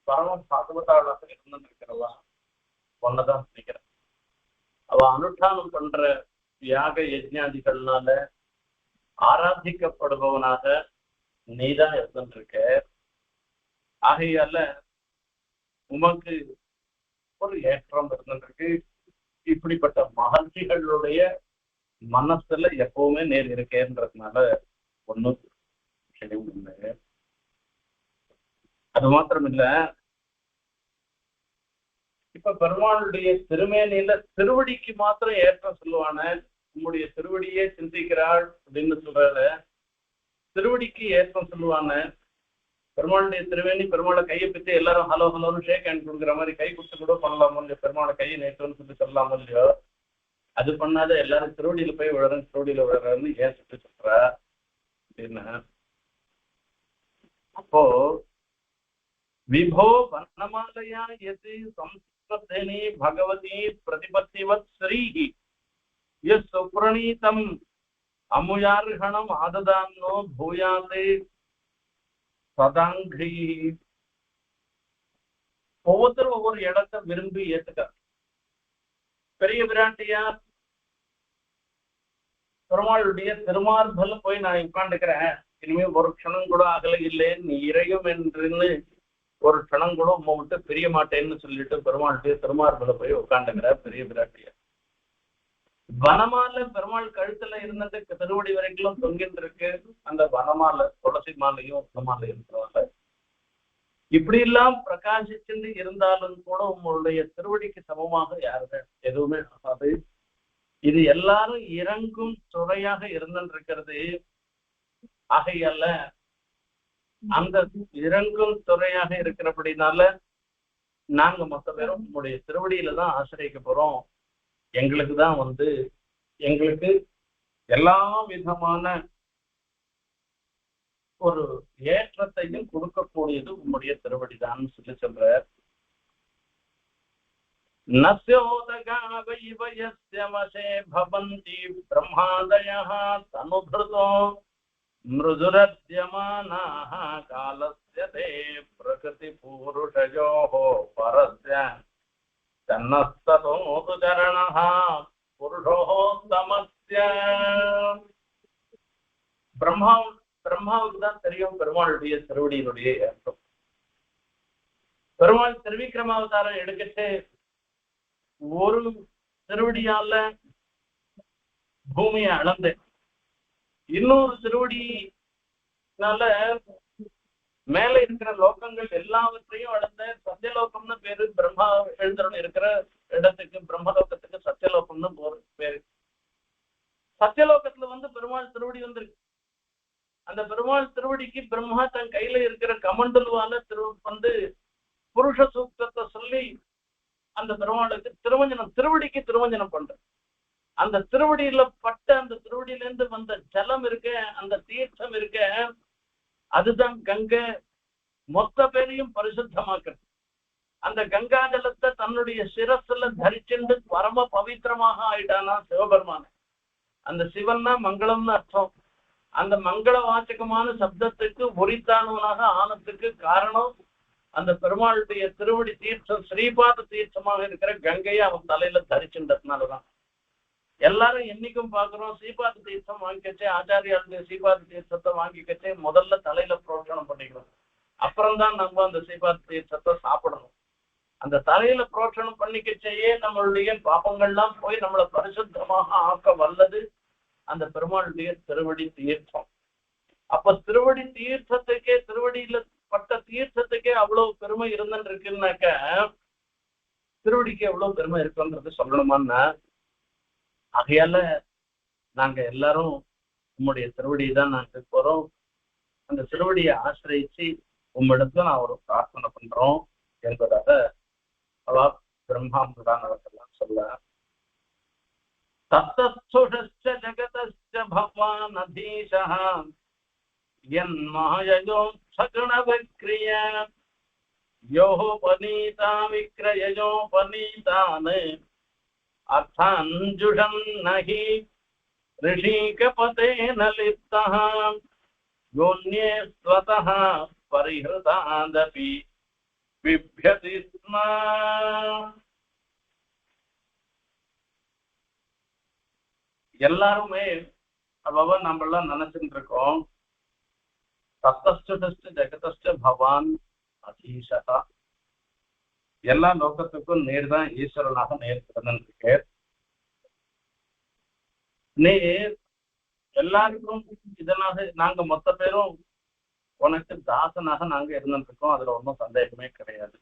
S1: பரம பாகவதாளாக இருந்திருக்கிறவா ஒன்னதான் நினைக்கிறேன். அவ அனுஷ்டானம் பண்ற யாக யஜ்ஞாதிகள்னால ஆராதிக்கப்படுபவனாக நீதான் இருந்திருக்க. ஆகையால உமக்கு ஒரு ஏற்றம் இருந்திருக்கு. இப்படிப்பட்ட மகர்ஷிகளுடைய மனசுல எப்பவுமே நேர் இருக்கேன்றதுனால ஒண்ணு ஒண்ணு. அது மாத்திரம் இல்ல, இப்ப பெருமாளுடைய திருமேனியில திருவடிக்கு மாத்திரம் ஏற்றம் சொல்லுவான, உம்முடைய திருவடியே சிந்திக்கிறாள் அப்படின்னு சொல்றாரு. திருவடிக்கு ஏற்றம் சொல்லுவான பெருமாளுடைய திருவேணி, பெருமாளை கையை பத்தி எல்லாரும் ஹலோ ஹலோன்னு ஷேக் ஹேண்ட் கொடுக்குற மாதிரி கை கொடுத்து கூட பண்ணலாமோ இல்லையோ, பெருமாளை கையை நேற்றம்னு சொல்லி சொல்லலாமோ இல்லையோ, அது பண்ணாத எல்லாரும் திருவடியில போய் விழுறேன் திருவடியில விழுறேன்னு ஏன் சொல்லி சொல்றா அப்படின்னா, அப்போ விபோ வர்ணமாலயா எது சம்ஸ்கிருதேனி பகவதி பிரதிபத்திவத் ஸ்ரீஹி எஸ் சுப்ரணீதம் அமுயார்ஹணம் ஆததான்னோ பூயாதே சதாங்கி. ஒவ்வொருத்தரும் ஒவ்வொரு இடத்தை விரும்பி ஏத்துக்க. பெரிய பிராட்டியார் பெருமாளுடைய திருமார்பல போய் நான் உட்காந்துக்கிறேன், இனிமே ஒரு க்ஷணம் கூட அகல இல்லைன்னு நீ இறையும் என்று ஒரு க்ஷணம் கூட உண்மை விட்டு பிரிய மாட்டேன்னு சொல்லிட்டு பெருமாளுடைய திருமார்பல போய் உட்காந்துக்கிற பெரிய பிராட்டியார். வனமால பெருமாள் கழுத்துல இருந்துட்டு திருவடி வரைக்கும் தொங்கிட்டு இருக்கு. அந்த வனமால துளசி மாலையும் மாலையும் இருக்கிறாங்க. இப்படி எல்லாம் பிரகாசிச்சுட்டு இருந்தாலும் கூட உங்களுடைய திருவடிக்கு சமமாக யாருமே எதுவுமே ஆகாது. இது எல்லாரும் இறங்கும் துறையாக இருந்திருக்கிறது. ஆகையால அந்த இறங்கும் துறையாக இருக்கிறபடினால நாங்க மொத்த பேரும் உங்களுடைய திருவடியில தான் ஆசிரியக்க போறோம். எங்களுக்கு தான் எங்களுக்கு எல்லா விதமான ஒரு ஏற்றத்தையும் கொடுக்கக்கூடியது உங்களுடைய திருவடிதான் சொல்லி சொல்ற. நஸ்யோதகாவயஸ்யவசே பவந்தி பிரம்மாதயः தனுபிருதோ மிருதுரத்யமானாः காலஸ்ய தே பிரகிருதி பூருஷயோः பரஸ்ய தன்னஸ்ததோது சரணः புருஷோத்தமஸ்ய. பிரம்மாவுக்கு தான் தெரியும் பெருமாளுடைய திருவடியினுடைய ஏற்றம். பெருமாள் திருவிக்கிரமாவதாரம் எடுக்கச்சு ஒரு திருவடியால பூமியை அளந்து, இன்னொரு திருவடினால மேல இருக்கிற லோகங்கள் எல்லாவற்றையும் அளந்த சத்தியலோகம்னு பேரு. பிரம்மா எழுந்தருடன் இருக்கிற இடத்துக்கு பிரம்மலோகத்துக்கு சத்தியலோகம்னு பேரு. சத்தியலோகத்துல பெருமாள் திருவடி வந்திருக்கு. அந்த பெருமாள் திருவடிக்கு பிரம்மா தன் கையில இருக்கிற கமண்டலுவால புருஷ சூக்தத்தை சொல்லி அந்த பெருமாளுக்கு திருவடிக்கு திருவஞ்சனம் பண்ற. அந்த திருவடியில பட்ட அந்த திருவடியில இருந்து வந்த ஜலம் இருக்க, அந்த தீர்த்தம் இருக்க, அதுதான் கங்கை. மொத்த பேரையும் பரிசுத்தமாக்குறது. அந்த கங்கா ஜலத்தை தன்னுடைய சிரசுல தரிச்சுண்டு பரம பவித்திரமாக ஆயிட்டானா சிவபெருமான. அந்த சிவன்னா மங்களம்னு அர்த்தம். அந்த மங்கள வாச்சகமான சப்தத்துக்கு உரித்தானவனாக ஆனதுக்கு காரணம் அந்த பெருமாளுடைய திருவடி தீர்த்தம், ஸ்ரீபாத தீர்த்தமாக இருக்கிற கங்கையை அவன் தலையில தரிச்சுன்றதுனாலதான். எல்லாரும் என்னைக்கும் பாக்குறோம், ஸ்ரீபாத தீர்த்தம் வாங்கிக்கச்சே, ஆச்சாரியாளுடைய ஸ்ரீபாத தீர்த்தத்தை வாங்கிக்கச்சே முதல்ல தலையில புரோஷனம் பண்ணிக்கணும். அப்புறம்தான் நம்ம அந்த ஸ்ரீபாத தீர்த்தத்தை சாப்பிடணும். அந்த தலையில புரோஷனம் பண்ணிக்கச்சேயே நம்மளுடைய பாப்பங்கள்லாம் போய் நம்மளை பரிசுத்தமாக ஆக்க வல்லது அந்த பெருமாளுடைய திருவடி தீர்த்தம். அப்ப திருவடி தீர்த்தத்துக்கே, திருவடியில பட்ட தீர்த்தத்துக்கே அவ்வளவு பெருமை இருந்துன்னு இருக்குன்னாக்க திருவடிக்கு எவ்வளவு பெருமை இருக்குன்றது சொல்லணுமான்னா, ஆகையால நாங்க எல்லாரும் உம்முடைய திருவடியை தான் நாங்க போறோம். அந்த திருவடியை ஆசிரியிச்சு உம்மிடத்துல நான் ஒரு பிரார்த்தனை பண்றோம் என்பதாக அவா பிரம்மாம்புரானவர்கள்லாம் சொல்ல. தத்தஸ்துஷஸ்ச ஜகதஸ்ச பவான் அதீஷः யன்மாயயோ சகுணவக்ரிய யோபநீதா விக்ரயோபநீதான் அர்த்தாஞ்சுஷன் நஹி ரிஷிகபதேன லிப்தः யோன்யே ஸ்வதः பரிஹ்ருதாதபி பிப்யதி ஸ்ம. எல்லாருமே அவ்வளவா நம்ம எல்லாம் நினைச்சுட்டு இருக்கோம். தத்தஸ்ட ஜெகதஸ்ட பவான் அதீஷா, எல்லா லோகத்துக்கும் நேர் தான் ஈஸ்வரனாக நேர் பிறந்திருக்கு. நீர் எல்லாருக்கும் இதனாக நாங்க மொத்த பேரும் உனக்கு தாசனாக நாங்க இருந்துட்டு இருக்கோம், அதுல ஒன்றும் சந்தேகமே கிடையாது.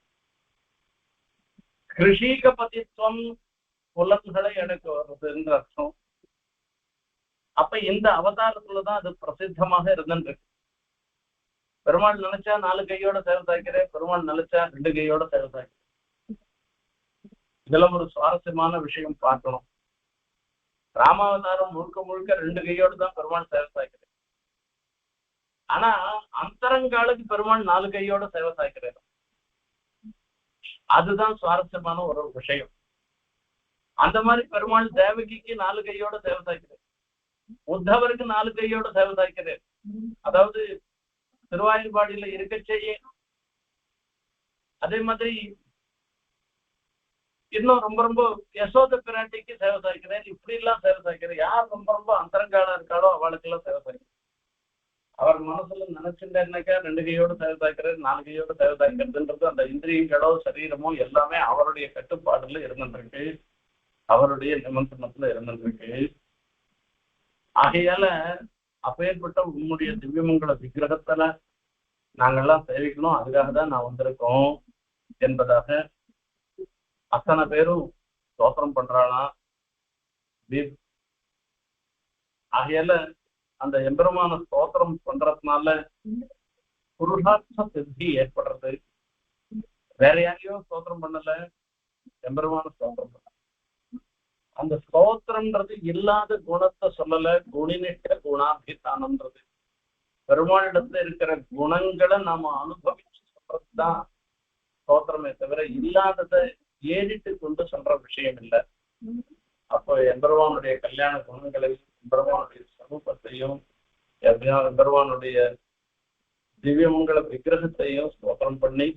S1: கிருஷிக பதித்துவம் புலன்களை எனக்கு வருதுன்ற அர்த்தம். அப்ப இந்த அவதாரத்துலதான் அது பிரசித்தமாக இருந்துருக்கு. பெருமாள் நினைச்சா 4 கையோட சேவை சாய்க்கிறேன், பெருமாள் நினைச்சா 2 கையோட சேவை சாய்க்கிறேன். இதுல ஒரு சுவாரஸ்யமான விஷயம் பார்க்கணும். ராமாவதாரம் முழுக்க முழுக்க 2 கையோடு தான் பெருமாள் சேவை சாய்க்கிறேன். ஆனா அந்தரங்காலுக்கு பெருமாள் 4 கையோட சேவை சாய்க்கிறேன். அதுதான் சுவாரஸ்யமான ஒரு விஷயம். அந்த மாதிரி பெருமாள் தேவகிக்கு 4 கையோட சேவை சாய்க்கிறேன், உத்தவருக்கு 4 கையோட சேவை சாய்க்கிறேன். அதாவது திருவாயூர்பாடியில இருக்கச்சேயே அதே மாதிரி இன்னும் ரொம்ப ரொம்ப யசோத பிராட்டிக்கு சேவை சாய்க்கிறேன். இப்படி எல்லாம் சேவை சாய்க்கிறேன். யார் ரொம்ப ரொம்ப அந்தரங்காலா இருக்காளோ அவளுக்கு எல்லாம் சேவை சாய்க்கிறேன். அவர் மனசுல நினைச்சிருந்தாருனாக்கா 2 கையோட சேவை சாய்க்கிறது, 4 கையோட சேவை சாய்க்கிறதுன்றது அந்த இந்திரியங்களோ சரீரமோ எல்லாமே அவருடைய கட்டுப்பாடுல இருந்துருக்கு, அவருடைய நிமந்திரணத்துல இருந்துருக்கு. ஆகையால அப்பேற்பட்ட உன்னுடைய திவ்யமங்கல விக்கிரகத்துல நாங்கெல்லாம் சேவிக்கணும், அதுக்காக தான் நான் வந்திருக்கோம் என்பதாக அத்தனை பேரும் ஸ்தோத்திரம் பண்றானா. ஆகையால அந்த எம்பெருமான ஸ்தோத்திரம் பண்றதுனால புருஷார்த்த சித்தி ஏற்படுறது. வேற யாரையும் ஸ்தோத்திரம் பண்ணல, எம்பெருமான ஸ்தோத்திரம் பண்ண. அந்த ஸ்தோத்திரம்ன்றது இல்லாத குணத்தை சொல்லல, குணிநிட்ட குணாபிதானம்ன்றது பெருமாளிடத்துல இருக்கிற குணங்களை நாம அனுபவிச்சு சொல்றதுதான் ஸ்தோத்திரமே தவிர இல்லாததை ஏறிட்டு கொண்டு சொல்ற விஷயம் இல்லை. அப்போ எம்பெருமானுடைய கல்யாண குணங்களையும் எம்பெருமானுடைய சமூகத்தையும் எம்பெருமானுடைய திவ்யமங்கல விக்கிரகத்தையும் ஸ்தோத்திரம் பண்ணி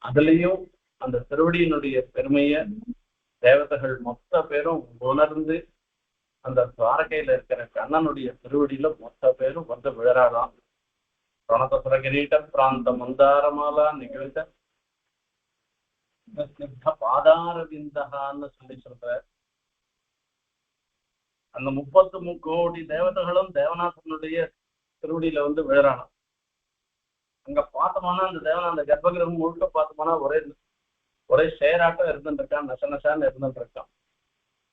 S1: அதுலயும் அந்த திருவடியினுடைய பெருமைய தேவதைகள் மொத்த பேரும் உணர்ந்து அந்த துவாரகையில இருக்கிற கண்ணனுடைய திருவடியில மொத்த பேரும் வந்து விழறாளாம். ரணதசுர கிரீட பிராந்த மந்தாரமாலா நிகழ்ந்த பாதார விந்தகான்னு சொல்லி சொல்ற அந்த 33 கோடி தேவதைகளும் தேவநாதனுடைய திருவடியில வந்து விழறானாம். அங்க பார்த்தோம்னா அந்த தேவன் அந்த கர்ப்பகிரகம் முழுக்க பார்த்தோம்னா ஒரே சேராட்டம் இருந்துருக்கான், நச நசான்னு இருந்துருக்கான்.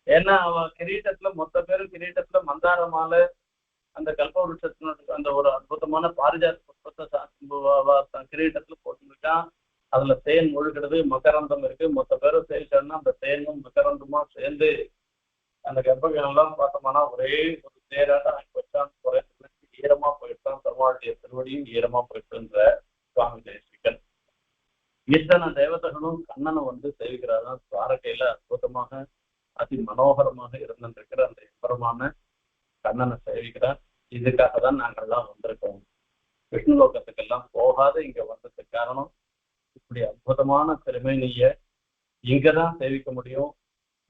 S1: ஏன்னா அவ கிரீட்டத்துல மொத்த பேரும் கிரீட்டத்துல மந்தார மாலை அந்த கல்பவருஷத்தினுடைய அந்த ஒரு அற்புதமான பாரிஜாத புஷ்பத்தை கிரீட்டத்துல போட்டுருக்கான். அதுல தேன் முழுகிறது, மகரந்தம் இருக்கு. மொத்த பேரும் சேர்ச்சோன்னா அந்த தேனும் மகரந்தமா சேர்ந்து அந்த கர்ப்பகிரகம்லாம் பார்த்தோம்னா ஒரே ஒரு சேராட்டம் ஆகி போயிட்டான். ஒரே ஈரமா போயிட்டான். பெருமாளுடைய திருவடியும் ஈரமா போயிட்டுன்ற சுவாமி தேசிகன். இத்தனை தேவதைகளும் கண்ணனை வந்து சேவிக்கிறாதான். துவாரகையில அற்புதமாக அதி மனோகரமாக இருந்துருக்கிற அந்த எம்பெருமான கண்ணனை சேவிக்கிறார். இதுக்காக தான் நாங்கள்லாம் வந்திருக்கோம். விஷ்ணு லோகத்துக்கெல்லாம் போகாத இங்க வந்ததுக்கு காரணம் இப்படி அற்புதமான திருமேனிய இங்கதான் சேவிக்க முடியும்.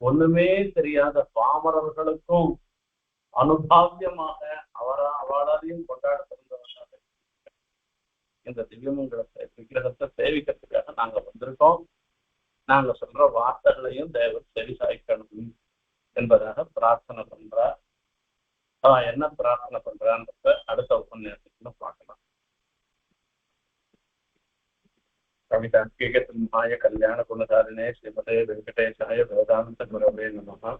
S1: ஒண்ணுமே தெரியாத பாமரர்களுக்கும் அனுபாவியமாக அவளாலையும் கொண்டாட பிறந்தவர்களாக இந்த திவ்யமங்கல விக்கிரகத்தை சேவிக்கிறதுக்காக நாங்க வந்திருக்கோம். நாங்க சொல்ற வார்த்தைகளையும் தேவர் செவி சாய்க்கணும் என்பதாக பிரார்த்தனை பண்றார். என்ன பிரார்த்தனை பண்றான்றத அடுத்த உபன்யாசத்துல பார்க்கலாம். கவிதாத்மீக சிம்ஹாய கல்யாண குணசாலினே ஸ்ரீமதே வெங்கடேசாய வேதாந்த குரவே நமஹ.